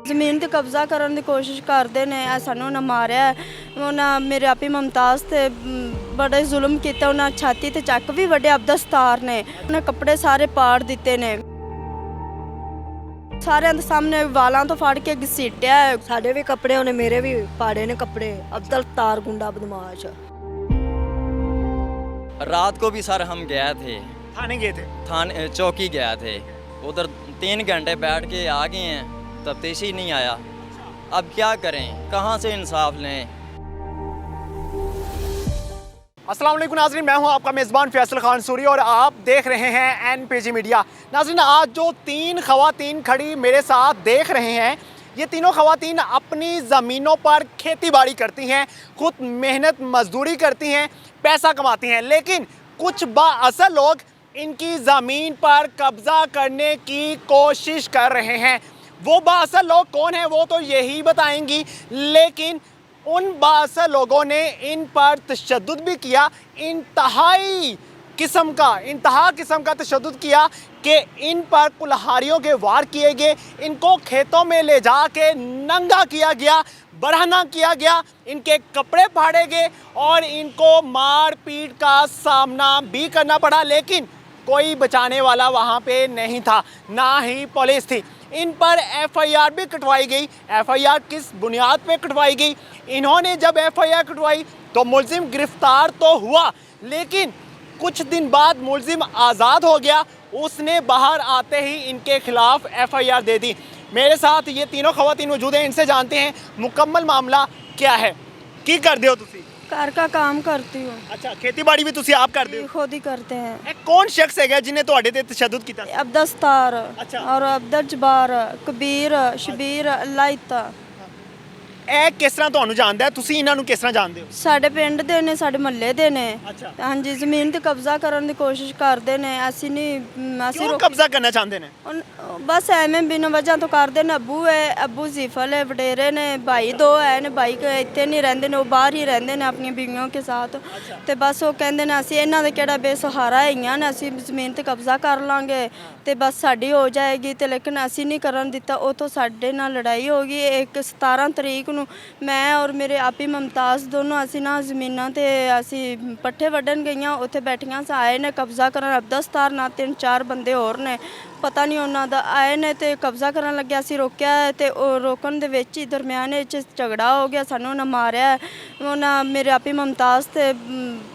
ਜ਼ਮੀਨ ਤੇ ਕਬਜ਼ਾ ਕਰਨ ਦੀ ਕੋਸ਼ਿਸ਼ ਕਰਦੇ ਨੇ। ਸਾਨੂੰ ਨਾ ਮਾਰਿਆ ਉਹਨਾਂ ਮੇਰੇ ਆਪੀ ਮੁਮਤਾਜ਼ ਤੇ ਬੜੇ ਜ਼ੁਲਮ ਕੀਤਾ। ਉਹਨਾਂ ਛਾਤੀ ਤੇ ਚੱਕ ਵੀ ਵੱਡੇ ਅਬਦਸਤਾਰ ਨੇ। ਉਹਨਾਂ ਕੱਪੜੇ ਸਾਰੇ ਪਾੜ ਦਿੱਤੇ ਨੇ। ਸਾਰਿਆਂ ਦੇ ਸਾਹਮਣੇ ਵਾਲਾਂ ਤੋਂ ਫੜ ਕੇ ਘਸੀਟਿਆ। ਸਾਡੇ ਵੀ ਕੱਪੜੇ ਉਹਨੇ ਮੇਰੇ ਵੀ ਪਾੜੇ ਨੇ ਕੱਪੜੇ। अब्दुल गुंडा बदमाश। रात को भी सर हम गए थे, थाने गए थे। थाने चौकी गए थे, उधर 3 घंटे बैठ के आ गए हैं, तफ्तीश ही नहीं आया। अब क्या करें, कहाँ से इंसाफ लें। अस्सलाम वालेकुम नाज़रीन, मैं हूं आपका मेज़बान फैसल खान सूरी और आप देख रहे हैं NPG मीडिया। नाज़रीन, आज जो 3 ख़वातीन खड़ी मेरे साथ देख रहे हैं, ये तीनों ख़वातीन अपनी ज़मीनों पर खेती बाड़ी करती हैं, खुद मेहनत मजदूरी करती हैं, पैसा कमाती हैं, लेकिन कुछ बाअसल लोग इनकी ज़मीन पर कब्ज़ा करने की कोशिश कर रहे हैं। वो बाअसल लोग कौन हैं वो तो यही बताएंगी, लेकिन उन बाअसल लोगों ने इन पर तशद्दुद भी किया। इंतहा किस्म का तशद्दुद किया कि इन पर कुल्हाड़ियों के वार किए गए, इनको खेतों में ले जा के नंगा किया गया, बरहना किया गया, इनके कपड़े फाड़े गए और इनको मार पीट का सामना भी करना पड़ा। लेकिन कोई बचाने वाला वहाँ पे नहीं था, ना ही पुलिस थी। इन पर FIR भी कटवाई गई। FIR किस बुनियाद पे कटवाई गई? इन्होंने जब FIR कटवाई तो मुलजिम गिरफ्तार तो हुआ, लेकिन कुछ दिन बाद मुलजिम आज़ाद हो गया। उसने बाहर आते ही इनके खिलाफ FIR दे दी। मेरे साथ ये तीनों ख़वातीन मौजूद हैं, इनसे जानते हैं मुकम्मल मामला क्या है। की कर दे हो तुसी? घर का काम करती हूँ। अच्छा, खेती बाड़ी भी तुसी आप कर दे हो? खुद ही करते हैं। ਇਹ ਕੌਣ ਸ਼ਖਸ ਹੈਗਾ ਜਿਨੇ ਤੁਹਾਡੇ ਤੇ ਤਸ਼ੱਦੁਦ ਕੀਤਾ? अब्दस्तार अच्छा। और अब्दुल जब्बार, कबीर, शबीर, अल्लाह। ਇਹ ਕਿਸ ਤਰ੍ਹਾਂ ਤੁਹਾਨੂੰ ਜਾਣਦਾ ਹੈ? ਤੁਸੀਂ ਇਹਨਾਂ ਨੂੰ ਕਿਸ ਤਰ੍ਹਾਂ ਜਾਣਦੇ ਹੋ? ਸਾਡੇ ਪਿੰਡ ਦੇ ਨੇ, ਸਾਡੇ ਮਹੱਲੇ ਦੇ ਨੇ। ਅੱਛਾ। ਹਾਂਜੀ, ਜ਼ਮੀਨ ਤੇ ਕਬਜ਼ਾ ਕਰਨ ਦੀ ਕੋਸ਼ਿਸ਼ ਕਰਦੇ ਨੇ। ਅਸੀਂ ਨਹੀਂ ਕਿਉਂ ਕਬਜ਼ਾ ਕਰਨਾ ਚਾਹੁੰਦੇ ਨੇ? ਬਸ ਐਵੇਂ ਬਿਨਾਂ ਵਜ੍ਹਾ ਤੋਂ ਕਰਦੇ ਨੇ। ਅੱਬੂ ਜ਼ੀਫਲ ਹੈ, ਵਡੇਰੇ ਨੇ, ਭਾਈ 2 ਹੈ ਨੇ। ਭਾਈ ਇੱਥੇ ਨਹੀਂ ਰਹਿੰਦੇ ਨੇ, ਉਹ ਬਾਹਰ ਹੀ ਰਹਿੰਦੇ ਨੇ ਆਪਣੀਆਂ ਬੀਵੀਆਂ ਕੇ ਸਾਥ। ਤੇ ਬਸ ਉਹ ਕਹਿੰਦੇ ਨੇ ਅਸੀਂ ਇਹਨਾਂ ਦੇ ਕਿਹੜਾ ਬੇਸਹਾਰਾ ਹੈਗੀਆਂ ਨੇ, ਅਸੀਂ ਜ਼ਮੀਨ ਤੇ ਕਬਜ਼ਾ ਕਰ ਲਾਂਗੇ ਤੇ ਬਸ ਸਾਡੀ ਹੋ ਜਾਏਗੀ। ਤੇ ਲੇਕਿਨ ਅਸੀਂ ਨਹੀਂ ਕਰਨ ਦਿੱਤਾ। ਉਹ ਤੋਂ ਸਾਡੇ ਨਾਲ ਲੜਾਈ ਹੋ ਗਈ। 17 ਤਰੀਕ ਨੂੰ ਮੈਂ ਔਰ ਮੇਰੇ ਆਪੀ ਮੁਮਤਾਜ਼ ਦੋਨੋਂ ਅਸੀਂ ਨਾ ਜ਼ਮੀਨਾਂ ਤੇ ਅਸੀਂ ਪੱਠੇ ਵੱਢਣ ਗਈਆਂ। ਉੱਥੇ ਬੈਠੀਆਂ ਆਏ ਨੇ ਕਬਜ਼ਾ ਕਰਨ। ਅਬਦਸਤਾਰ ਨਾਲ 3-4 ਬੰਦੇ ਹੋਰ ਨੇ, ਪਤਾ ਨਹੀਂ ਉਹਨਾਂ ਦਾ। ਆਏ ਨੇ ਤੇ ਕਬਜ਼ਾ ਕਰਨ ਲੱਗਿਆ। ਅਸੀਂ ਰੋਕਿਆ ਤੇ ਉਹ ਰੋਕਣ ਦੇ ਵਿੱਚ ਹੀ ਦਰਮਿਆਨ ਵਿੱਚ ਝਗੜਾ ਹੋ ਗਿਆ। ਸਾਨੂੰ ਉਹਨਾਂ ਮਾਰਿਆ। ਉਹਨਾਂ ਮੇਰੇ ਆਪੀ ਮੁਮਤਾਜ਼ ਤੇ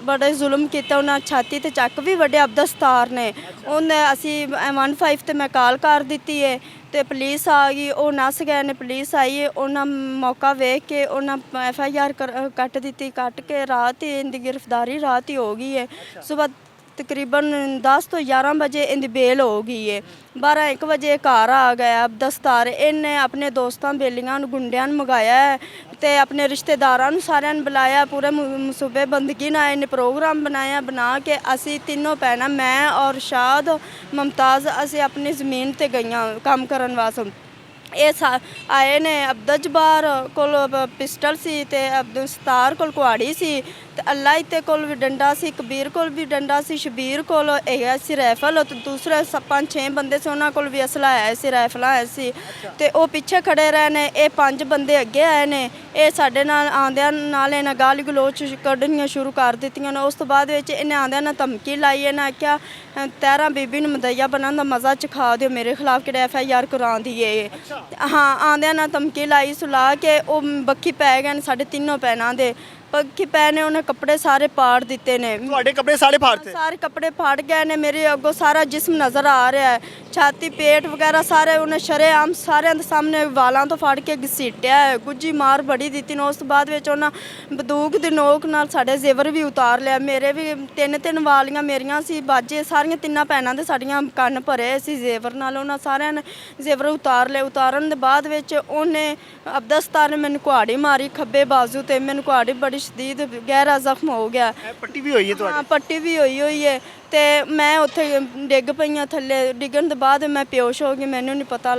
ਬੜੇ ਜ਼ੁਲਮ ਕੀਤਾ। ਉਹਨਾਂ ਛਾਤੀ ਤੇ ਚੱਕ ਵੀ ਵੱਡੇ ਅਬਦਸਤਾਰ ਨੇ। ਉਹਨੇ ਅਸੀਂ 15 ਤੇ ਮੈਂ ਕਾਲ ਕਰ ਦਿੱਤੀ ਹੈ ਤੇ ਪੁਲਿਸ ਆ ਗਈ। ਉਹ ਨੱਸ ਗਏ ਨੇ। ਪੁਲਿਸ ਆਈ ਹੈ, ਉਹਨਾਂ ਮੌਕਾ ਵੇਖ ਕੇ ਉਹਨਾਂ FIR ਕੱਟ ਦਿੱਤੀ। ਕੱਟ ਕੇ ਰਾਤ ਹੀ ਇਹਦੀ ਗ੍ਰਿਫਤਾਰੀ ਰਾਤ ਹੀ ਹੋ ਗਈ ਹੈ। ਸਵੇਰ ਤਕਰੀਬਨ 10 ਤੋਂ 11 ਵਜੇ ਇਹਦੀ ਬੇਲ ਹੋ ਗਈ ਹੈ। 12-1 ਵਜੇ ਘਰ ਆ ਗਿਆ ਅਬਦਸਤਾਰ। ਇਹਨੇ ਆਪਣੇ ਦੋਸਤਾਂ ਬੇਲੀਆਂ ਨੂੰ, ਗੁੰਡਿਆਂ ਨੂੰ ਮੰਗਾਇਆ ਹੈ ਤੇ ਆਪਣੇ ਰਿਸ਼ਤੇਦਾਰਾਂ ਨੂੰ ਸਾਰਿਆਂ ਨੂੰ ਬੁਲਾਇਆ। ਪੂਰੇ ਮਸੂਬੇ ਬੰਦਗੀ ਨਾਲ ਇਹਨੇ ਪ੍ਰੋਗਰਾਮ ਬਣਾਇਆ। ਬਣਾ ਕੇ ਅਸੀਂ ਤਿੰਨੋਂ ਭੈਣਾਂ, ਮੈਂ ਔਰ ਸ਼ਾਦ ਮੁਮਤਾਜ਼, ਅਸੀਂ ਆਪਣੀ ਜ਼ਮੀਨ ਤੇ ਗਈਆਂ ਕੰਮ ਕਰਨ ਵਾਸਤੇ। ਇਹ ਆਏ ਨੇ। ਅਬਦੁਲ ਜਬਾਰ ਕੋਲ ਪਿਸਟਲ ਸੀ ਤੇ ਅਬਦਸਤਾਰ ਕੋਲ ਕੁਹਾੜੀ ਸੀ ਤੇ ਅੱਲਾਹ ਤੇ ਕੋਲ ਵੀ ਡੰਡਾ ਸੀ। ਕਬੀਰ ਕੋਲ ਵੀ ਡੰਡਾ ਸੀ। ਸ਼ਬੀਰ ਕੋਲ ਹੈਗਾ ਸੀ ਰਾਈਫਲ। ਤੇ ਦੂਸਰੇ 5-6 ਬੰਦੇ ਸੀ, ਉਹਨਾਂ ਕੋਲ ਵੀ ਅਸਲਾ ਹੈ ਸੀ, ਰਾਈਫਲਾਂ ਹੈ ਸੀ। ਤੇ ਉਹ ਪਿੱਛੇ ਖੜੇ ਰਹੇ ਨੇ। ਇਹ 5 ਬੰਦੇ ਅੱਗੇ ਆਏ ਨੇ। ਇਹ ਸਾਡੇ ਨਾਲ ਆਂਦਿਆਂ ਨਾਲ ਇਹਨਾਂ ਗਾਲੀ ਗਲੋਚ ਕੱਢਣੀਆਂ ਸ਼ੁਰੂ ਕਰ ਦਿੱਤੀਆਂ ਨੇ। ਉਸ ਤੋਂ ਬਾਅਦ ਵਿੱਚ ਇਹਨੇ ਆਂਦਿਆਂ ਨਾਲ ਧਮਕੀ ਲਾਈ। ਇਹਨਾਂ ਆਖਿਆ 13 ਬੀਬੀ ਨੂੰ ਮਦਈਆ ਬਣਨ ਦਾ ਮਜ਼ਾ ਚਖਾ ਦਿਓ, ਮੇਰੇ ਖਿਲਾਫ ਕਿਹੜਾ FIR ਕਰਾਉਂਦੀ ਏ। ਹਾਂ, ਆਂਦਿਆਂ ਨਾਲ ਧਮਕੀ ਲਾਈ। ਸੁਲਾ ਕੇ ਉਹ ਬੱਖੀ ਪੈ ਗਏ ਨੇ ਸਾਡੇ ਤਿੰਨੋਂ ਭੈਣਾਂ ਦੇ। ਪੱਖੀ ਪੈ ਨੇ, ਉਹਨੇ ਕੱਪੜੇ ਸਾਰੇ ਪਾੜ ਦਿੱਤੇ ਨੇ। ਤੁਹਾਡੇ ਕੱਪੜੇ ਸਾਰੇ ਫਾੜਤੇ? ਸਾਰੇ ਕੱਪੜੇ ਫਾੜ ਗਏ ਨੇ। ਮੇਰੇ ਅੱਗੋਂ ਸਾਰਾ ਜਿਸਮ ਨਜ਼ਰ ਆ ਰਿਹਾ ਹੈ, ਛਾਤੀ, ਪੇਟ ਵਗੈਰਾ ਸਾਰੇ। ਉਹਨੇ ਸ਼ਰੇਆਮ ਸਾਰਿਆਂ ਦੇ ਸਾਹਮਣੇ ਵਾਲਾਂ ਤੋਂ ਫੜ ਕੇ ਘਸੀਟਿਆ ਹੈ, ਗੁੱਜੀ ਮਾਰ ਬੜੀ ਦਿੱਤੀ ਨੇ। ਉਸ ਤੋਂ ਬਾਅਦ ਵਿੱਚ ਉਹਨਾਂ ਬੰਦੂਕ ਦੀ ਨੋਕ ਨਾਲ ਸਾਡੇ ਜ਼ੇਵਰ ਵੀ ਉਤਾਰ ਲਿਆ। ਮੇਰੇ ਵੀ 3 ਵਾਲੀਆਂ ਮੇਰੀਆਂ ਸੀ, ਬਾਜੇ ਸਾਰੀਆਂ ਤਿੰਨਾਂ ਭੈਣਾਂ ਦੇ ਸਾਡੀਆਂ ਕੰਨ ਭਰੇ ਸੀ ਜ਼ੇਵਰ ਨਾਲ। ਉਹਨਾਂ ਸਾਰਿਆਂ ਨੇ ਜ਼ੇਵਰ ਉਤਾਰ ਲਏ। ਉਤਾਰਨ ਦੇ ਬਾਅਦ ਵਿੱਚ ਉਹਨੇ ਅਬਦਸਤਾਰ ਨੇ ਮੈਨੂੰ ਕੁਹਾੜੀ ਮਾਰੀ ਖੱਬੇ ਬਾਜ਼ੂ ਤੇ। ਮੈਨੂੰ ਕੁਹਾੜੀ ਬੜੀ ਸ਼ਦੀਦ ਗਹਿਰਾ ਜ਼ਖਮ ਹੋ ਗਿਆ। ਪੱਟੀ ਵੀ ਹੋਈ ਹੈ ਤੁਹਾਡੀ? ਹਾਂ, ਪੱਟੀ ਵੀ ਹੋਈ ਹੈ। ਤੇ ਮੈਂ ਉੱਥੇ ਡਿੱਗ ਪਈਆਂ ਥੱਲੇ। ਡਿੱਗਣ ਦੇ ਬਾਅਦ ਮੈਂ ਬੇਹੋਸ਼ ਹੋ ਗਈ। ਮੈਨੂੰ ਨਹੀਂ ਪਤਾ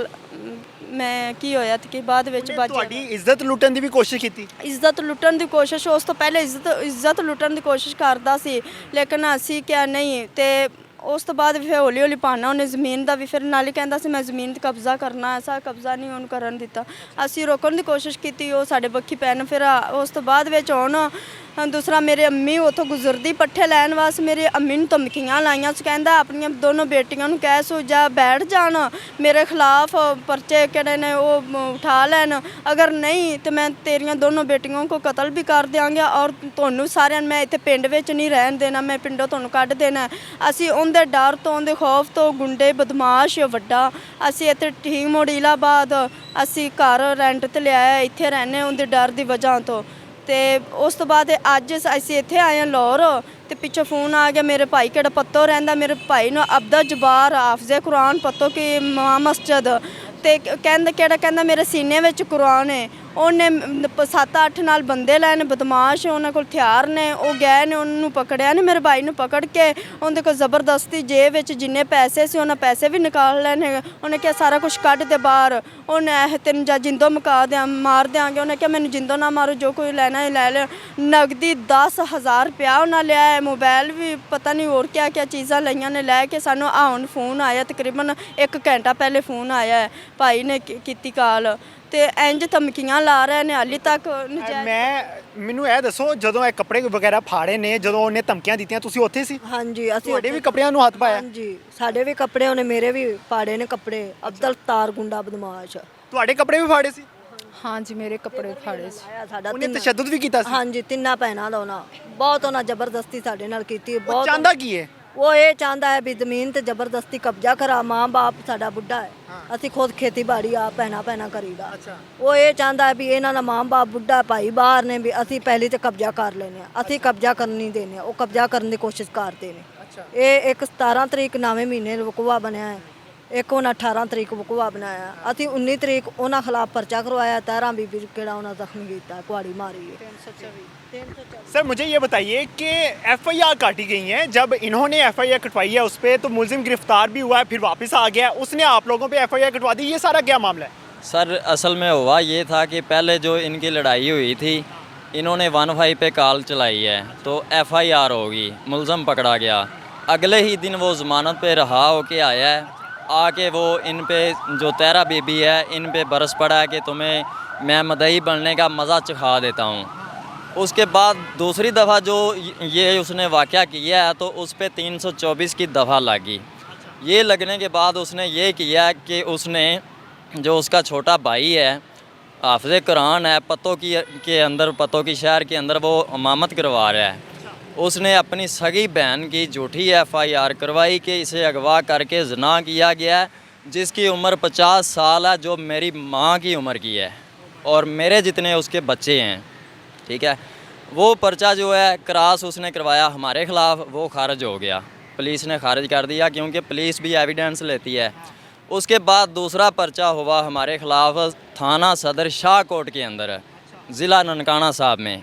ਮੈਂ ਕੀ ਹੋਇਆ ਤੇ ਕੀ ਬਾਅਦ ਵਿੱਚ ਬਚ। ਤੁਹਾਡੀ ਇੱਜ਼ਤ ਲੁੱਟਣ ਦੀ ਵੀ ਕੋਸ਼ਿਸ਼ ਕੀਤੀ? ਇੱਜ਼ਤ ਲੁੱਟਣ ਦੀ ਕੋਸ਼ਿਸ਼, ਉਸ ਤੋਂ ਪਹਿਲੇ ਇੱਜ਼ਤ ਲੁੱਟਣ ਦੀ ਕੋਸ਼ਿਸ਼ ਕਰਦਾ ਸੀ, ਲੇਕਿਨ ਅਸੀਂ ਕਿਹਾ ਨਹੀਂ। ਤੇ ਉਸ ਤੋਂ ਬਾਅਦ ਫਿਰ ਹੌਲੀ ਹੌਲੀ ਪਾਣਾ ਉਹਨੇ ਜ਼ਮੀਨ ਦਾ ਵੀ, ਫਿਰ ਨਾਲ ਹੀ ਕਹਿੰਦਾ ਸੀ ਮੈਂ ਜ਼ਮੀਨ ਤੇ ਕਬਜ਼ਾ ਕਰਨਾ, ਐਸਾ ਕਬਜ਼ਾ ਨਹੀਂ ਉਹਨੂੰ ਕਰਨ ਦਿੱਤਾ। ਅਸੀਂ ਰੋਕਣ ਦੀ ਕੋਸ਼ਿਸ਼ ਕੀਤੀ, ਉਹ ਸਾਡੇ ਬੱਖੀ ਪੈਣ। ਫਿਰ ਉਸ ਤੋਂ ਬਾਅਦ ਵਿੱਚ ਹੁਣ ਦੂਸਰਾ ਮੇਰੇ ਅੰਮੀ ਉੱਥੋਂ ਗੁਜ਼ਰਦੀ ਪੱਠੇ ਲੈਣ ਵਾਸਤੇ ਮੇਰੀ ਅੰਮੀ ਨੂੰ ਧਮਕੀਆਂ ਲਾਈਆਂ ਸੀ, ਕਹਿੰਦਾ ਆਪਣੀਆਂ ਦੋਨੋਂ ਬੇਟੀਆਂ ਨੂੰ ਕਹਿ ਸੋ ਜਾ ਬੈਠ ਜਾਣ, ਮੇਰੇ ਖਿਲਾਫ ਪਰਚੇ ਕਿਹੜੇ ਨੇ ਉਹ ਉਠਾ ਲੈਣ, ਅਗਰ ਨਹੀਂ ਤੇ ਮੈਂ ਤੇਰੀਆਂ ਦੋਨੋਂ ਬੇਟੀਆਂ ਕੋ ਕਤਲ ਵੀ ਕਰ ਦਿਆਂਗੇ ਔਰ ਤੁਹਾਨੂੰ ਸਾਰਿਆਂ ਨੂੰ ਮੈਂ ਇੱਥੇ ਪਿੰਡ ਵਿੱਚ ਨਹੀਂ ਰਹਿਣ ਦੇਣਾ, ਮੈਂ ਪਿੰਡੋਂ ਤੁਹਾਨੂੰ ਕੱਢ ਦੇਣਾ। ਅਸੀਂ ਉਹਦੇ ਡਰ ਤੋਂ ਉਹਦੇ ਖੌਫ ਤੋਂ ਗੁੰਡੇ ਬਦਮਾਸ਼ ਵੱਡਾ ਅਸੀਂ ਇੱਥੇ ਠੀਕ ਮੋੜ ਇਲਾਹਾਬਾਦ ਅਸੀਂ ਘਰ ਰੈਂਟ ਤੇ ਲਿਆਇਆ, ਇੱਥੇ ਰਹਿੰਦੇ ਉਹਦੇ ਡਰ ਦੀ ਵਜ੍ਹਾ ਤੋਂ। ਤੇ ਉਸ ਤੋਂ ਬਾਅਦ ਅੱਜ ਅਸੀਂ ਇੱਥੇ ਆਏ ਹਾਂ ਲਾਹੌਰ, ਤੇ ਪਿੱਛੋਂ ਫੋਨ ਆ ਗਿਆ ਮੇਰੇ ਭਾਈ ਕਿਹੜਾ ਪੱਤੋ ਰਹਿੰਦਾ, ਮੇਰੇ ਭਾਈ ਨੂੰ ਅਬਦਾ ਜਬਾਰ ਹਾਫਜ਼ੇ ਕੁਰਾਨ ਪੱਤੋ ਕੀ ਮਾਂ ਮਸਜਿਦ, ਤੇ ਕਹਿੰਦਾ ਮੇਰੇ ਸੀਨੇ ਵਿੱਚ ਕੁਰਾਨ ਹੈ। ਉਹਨੇ 7-8 ਨਾਲ ਬੰਦੇ ਲਏ ਨੇ ਬਦਮਾਸ਼, ਉਹਨਾਂ ਕੋਲ ਹਥਿਆਰ ਨੇ, ਉਹ ਗਏ ਨੇ ਉਹਨੂੰ ਪਕੜਿਆ ਨੇ, ਮੇਰੇ ਭਾਈ ਨੂੰ ਪਕੜ ਕੇ ਉਹਦੇ ਕੋਲ ਜ਼ਬਰਦਸਤੀ ਜੇਬ ਵਿੱਚ ਜਿੰਨੇ ਪੈਸੇ ਸੀ ਉਹਨਾਂ ਪੈਸੇ ਵੀ ਨਿਕਾਲ ਲਏ ਨੇ। ਉਹਨੇ ਕਿਹਾ ਸਾਰਾ ਕੁਝ ਕੱਢ ਦੇ ਬਾਹਰ, ਉਹਨੇ ਤੈਨੂੰ ਜਾਂ ਜਿੰਦੋ ਮਾਰ ਦਿਆਂਗੇ। ਉਹਨੇ ਕਿਹਾ ਮੈਨੂੰ ਜਿੰਦੋ ਨਾ ਮਾਰੋ, ਜੋ ਕੋਈ ਲੈਣਾ ਹੈ ਲੈ ਲਿਓ। ਨਗਦੀ 10,000 ਰੁਪਇਆ ਉਹਨਾਂ ਲਿਆ ਹੈ, ਮੋਬਾਈਲ ਵੀ ਪਤਾ ਨਹੀਂ ਹੋਰ ਕਿਆ ਚੀਜ਼ਾਂ ਲਈਆਂ ਨੇ ਲੈ ਕੇ। ਸਾਨੂੰ ਹੁਣ ਫੋਨ ਆਇਆ, ਤਕਰੀਬਨ 1 ਘੰਟਾ ਪਹਿਲੇ ਫੋਨ ਆਇਆ ਹੈ, ਭਾਈ ਨੇ ਕੀਤੀ ਕਾਲ, ਤੇ ਇੰਜ ਧਮਕੀਆਂ ਲਾ ਰਹੇ ਨੇ ਹਾਲੇ ਤੱਕ। ਮੈਨੂੰ ਇਹ ਦੱਸੋ, ਜਦੋਂ ਇਹ ਕੱਪੜੇ ਵਗੈਰਾ ਫਾੜੇ ਨੇ, ਜਦੋਂ ਉਹਨੇ ਧਮਕੀਆਂ ਦਿੱਤੀਆਂ ਤੁਸੀਂ ਉੱਥੇ ਸੀ? ਹਾਂਜੀ, ਅਸੀਂ ਤੁਹਾਡੇ ਵੀ ਕੱਪੜਿਆਂ ਨੂੰ ਹੱਥ ਪਾਇਆ? ਹਾਂਜੀ, ਸਾਡੇ ਵੀ ਕੱਪੜੇ, ਉਹਨੇ ਮੇਰੇ ਵੀ ਪਾੜੇ ਨੇ ਕੱਪੜੇ। ਅਬਦਲ ਤਾਰ ਗੁੰਡਾ ਬਦਮਾਸ਼। ਤੁਹਾਡੇ ਕੱਪੜੇ ਵੀ ਫਾੜੇ ਸੀ? ਹਾਂਜੀ, ਮੇਰੇ ਕੱਪੜੇ ਫਾੜੇ ਸੀ। ਸਾਡਾ ਉਹਨੇ ਤਸ਼ੱਦਦ ਵੀ ਕੀਤਾ ਸੀ? ਹਾਂਜੀ, 3 ਭੈਣਾਂ ਦਾ ਬਹੁਤ ਉਹਨਾਂ ਜ਼ਬਰਦਸਤੀ ਸਾਡੇ ਨਾਲ ਕੀਤੀ। ਬਹੁਤ ਚਾਹੁੰਦਾ ਕੀ ਹੈ ਉਹ? ਇਹ ਚਾਹੁੰਦਾ ਹੈ ਵੀ ਜ਼ਮੀਨ ਤੇ ਜ਼ਬਰਦਸਤੀ ਕਬਜ਼ਾ ਕਰਾ। ਮਾਂ ਬਾਪ ਸਾਡਾ ਬੁੱਢਾ ਹੈ, ਅਸੀਂ ਖੁਦ ਖੇਤੀਬਾੜੀ ਆ ਭੈਣਾ ਕਰੀਦਾ। ਉਹ ਇਹ ਚਾਹੁੰਦਾ ਹੈ ਵੀ ਇਹਨਾਂ ਦਾ ਮਾਂ ਬਾਪ ਬੁੱਢਾ, ਭਾਈ ਬਾਹਰ ਨੇ, ਵੀ ਅਸੀਂ ਪਹਿਲੀ ਤੇ ਕਬਜ਼ਾ ਕਰ ਲੈਨੇ ਆ, ਅਸੀਂ ਕਬਜ਼ਾ ਕਰਨ ਨਹੀਂ ਦੇਨੇ। ਉਹ ਕਬਜ਼ਾ ਕਰਨ ਦੀ ਕੋਸ਼ਿਸ਼ ਕਰਦੇ ਨੇ। ਇਹ ਇੱਕ 17 ਤਰੀਕ 9ਵੇਂ ਮਹੀਨੇ ਵਕੂਆ ਬਣਿਆ ਹੈ, ਇੱਕ ਉਹਨਾਂ 18 ਤਰੀਕ ਵਕੂਆ ਬਣਾਇਆ। ਅਸੀਂ 19 ਤਰੀਕ ਉਹਨਾਂ ਖਿਲਾਫ ਪਰਚਾ करवाया। 13 बीबी ਕਿਹੜਾ ਉਹਨਾਂ ਜ਼ਖਮੀ ਕੀਤਾ, ਕੁਹਾੜੀ ਮਾਰੀ है। 324। सर मुझे ये बताइए कि एफआईआर काटी गई है, जब इन्होंने एफआईआर कटवाई है उस पर, तो मुलजिम गिरफ्तार भी हुआ है, फिर वापस आ गया, उसने आप लोगों पे एफआईआर कटवा दी, ये सारा क्या मामला है? सर असल में हुआ ये था कि पहले जो इनकी लड़ाई हुई थी, इन्होंने 15 पे कॉल चलाई है, तो एफआईआर होगी, मुलज़म पकड़ा गया। अगले ही दिन वो ज़मानत पे रहा होके आया है, आके वो इन पे जो 13 बीबी है इन पे बरस पड़ा है कि तुम्हें मैं मदई बनने का मज़ा चखा देता हूँ। उसके बाद दूसरी दफ़ा जो ये उसने वाक़या किया है, तो उस पे 324 की दफ़ा लगी। ये लगने के बाद उसने ये किया कि उसने जो उसका छोटा भाई है, हाफ़िज़ कुरान है, पत्तों के अंदर, पत्तों की शहर के अंदर वो इमामत करवा रहा है, उसने अपनी सगी बहन की झूठी एफआईआर करवाई कि इसे अगवा करके ज़िना किया गया है, जिसकी उम्र 50 साल है, जो मेरी माँ की उम्र की है और मेरे जितने उसके बच्चे हैं। ठीक है, वो पर्चा जो है क्रॉस उसने करवाया हमारे ख़िलाफ़, वो खारिज हो गया, पुलिस ने खारिज कर दिया, क्योंकि पुलिस भी एविडेंस लेती है। उसके बाद दूसरा पर्चा हुआ हमारे ख़िलाफ़ थाना सदर शाहकोट के अंदर, ज़िला ननकाना साहब में,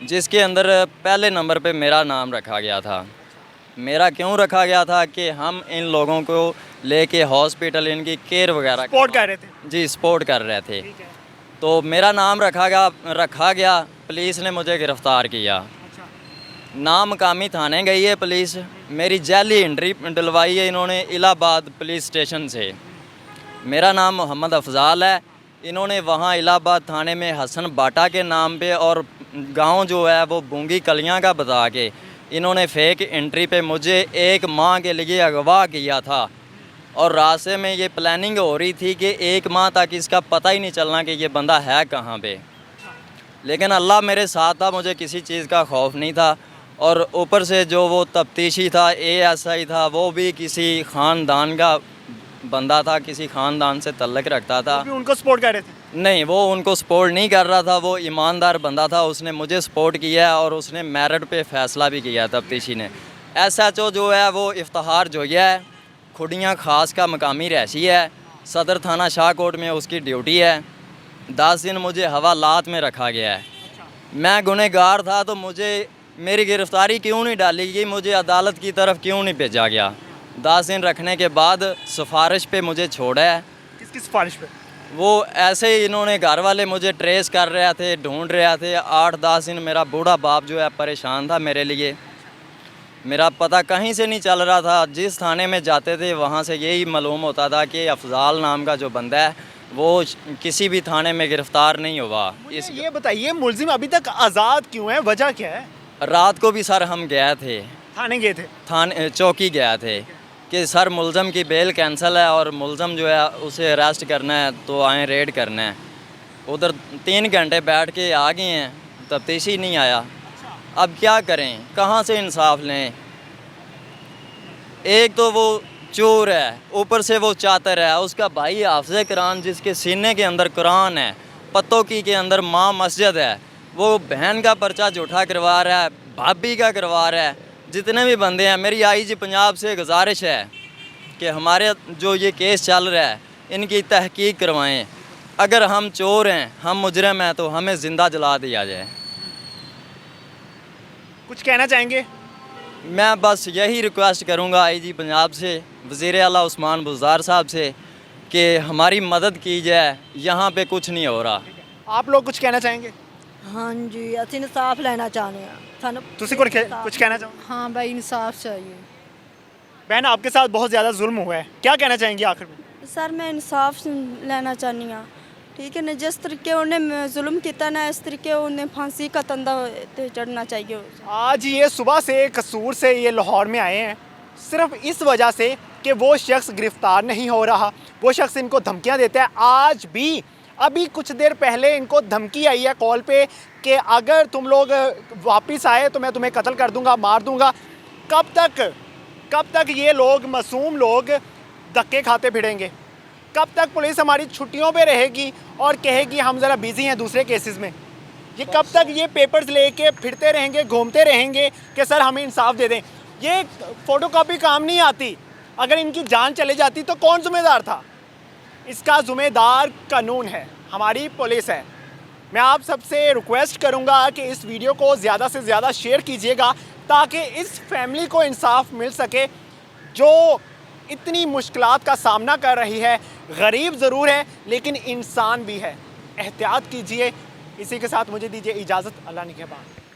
जिसके अंदर पहले नंबर पे मेरा नाम रखा गया था। मेरा क्यों रखा गया था कि हम इन लोगों को लेके हॉस्पिटल इनकी केयर वगैरह सपोर्ट कर रहे थे? जी, सपोर्ट कर रहे थे। तो मेरा नाम रखा गया, पुलिस ने मुझे गिरफ़्तार किया। नामकामी थाने गई है पुलिस, मेरी जाली एंट्री डलवाई है इन्होंने इलाहाबाद पुलिस स्टेशन से। मेरा नाम मोहम्मद अफजाल है, इन्होंने वहाँ इलाहाबाद थाने में हसन बाटा के नाम पे और गांव जो है वो बूंगी कलियां का बता के इन्होंने फेक एंट्री पे मुझे 1 माह के लिए अगवा किया था। और रास्ते में ये प्लानिंग हो रही थी कि 1 माह तक इसका पता ही नहीं चलना कि ये बंदा है कहाँ पे। लेकिन अल्लाह मेरे साथ था, मुझे किसी चीज़ का खौफ नहीं था। और ऊपर से जो वो तफ्तीशी था, ASI था, वो भी किसी ख़ानदान का बंदा था, किसी ख़ानदान से तल्लक रखता था। भी उनको सपोर्ट कर रहे थे? नहीं, वो उनको सपोर्ट नहीं कर रहा था, वो ईमानदार बंदा था, उसने मुझे सपोर्ट किया और उसने मेरिट पे फ़ैसला भी किया तफ्तीशी ने। SHO जो है वो इफ्तिखार जोया है, खुडियाँ ख़ास का मकामी रहशी है, सदर थाना शाहकोट में उसकी ड्यूटी है। 10 दिन मुझे हवालात में रखा गया है। मैं गुनहगार था, तो मुझे मेरी गिरफ़्तारी क्यों नहीं डाली गई, मुझे अदालत की तरफ क्यों नहीं भेजा गया? 10 दिन रखने के बाद सिफारिश पे मुझे छोड़ा है। किसकी सिफारिश पे? वो ऐसे ही इन्होंने घर वाले मुझे ट्रेस कर रहे थे, ढूंढ रहे थे। 8-10 दिन मेरा बूढ़ा बाप जो है परेशान था मेरे लिए। मेरा पता कहीं से नहीं चल रहा था। जिस थाने में जाते थे वहाँ से यही मालूम होता था कि अफजाल नाम का जो बंदा है वो किसी भी थाने में गिरफ्तार नहीं हुआ। इस ये बताइए मुलजिम अभी तक आज़ाद क्यों है, वजह क्या है? रात को भी सर हम गए थे, थाने गए थे? थाने चौकी गए थे कि सर मुलज़म की बेल कैंसिल है और मुलज़म जो है उसे अरेस्ट करना है तो आए रेड करना है। उधर 3 घंटे बैठ के आ गए हैं, तफ्तीशी नहीं आया। अब क्या करें, कहाँ से इंसाफ लें? एक तो वो चोर है, ऊपर से वो चातर है, उसका भाई हाफ़िज़ कुरान जिसके सीने के अंदर कुरान है, पत्तों की के अंदर माँ मस्जिद है, वो बहन का पर्चा झूठा करवा रहा है, भाभी का करवा रहा है। जितने भी बंदे हैं, मेरी आईजी पंजाब से गुजारिश है कि हमारे जो ये केस चल रहा है इनकी तहकीक करवाएं। अगर हम चोर हैं, हम मुजरिम हैं तो हमें ज़िंदा जला दिया जाए। कुछ कहना चाहेंगे? मैं बस यही रिक्वेस्ट करूंगा आईजी पंजाब से, वज़ीर आला उस्मान बुज़दार साहब से कि हमारी मदद की जाए। यहाँ पे कुछ नहीं हो रहा। आप लोग कुछ कहना चाहेंगे? हाँ जी, ਅਸੀਂ ਇਨਸਾਫ ਲੈਣਾ ਚਾਹੁੰਦੇ ਹਾਂ ਸਾਨੂੰ तुसी कुछ कहना चाहो? हाँ भाई इंसाफ चाहिए। बहन आपके साथ बहुत ज़्यादा जुल्म हुआ है, क्या कहना चाहेंगी आखिर में? सर मैं इंसाफ लेना चाहनी हाँ, ठीक है ना। जिस तरीके उन्हें जुल्म किया ना, इस तरीके उन्हें फांसी का तंदा ते चढ़ना चाहिए। आज ये सुबह से कसूर से ये लाहौर में आए हैं सिर्फ इस वजह से कि वो शख्स गिरफ्तार नहीं हो रहा, वो शख्स इनको धमकियां देता है। आज भी अभी कुछ देर पहले इनको धमकी आई है कॉल पे कि अगर तुम लोग वापस आए तो मैं तुम्हें कत्ल कर दूंगा, मार दूंगा। कब तक ये लोग मासूम लोग धक्के खाते फिरेंगे? कब तक पुलिस हमारी छुट्टियों पे रहेगी और कहेगी हम ज़रा बिजी हैं दूसरे केसेस में? ये कब तक ये पेपर्स लेके फिरते रहेंगे, घूमते रहेंगे कि सर हमें इंसाफ दे दें? ये फ़ोटोकॉपी काम नहीं आती। अगर इनकी जान चले जाती तो कौन ज़िम्मेदार था? इसका ज़िम्मेदार कानून है, हमारी पुलिस है। मैं आप सबसे रिक्वेस्ट करूंगा कि इस वीडियो को ज़्यादा से ज़्यादा शेयर कीजिएगा ताकि इस फैमिली को इंसाफ मिल सके जो इतनी मुश्किलात का सामना कर रही है। गरीब ज़रूर है लेकिन इंसान भी है। एहतियात कीजिए। इसी के साथ मुझे दीजिए इजाज़त। अल्लाह निगहबान।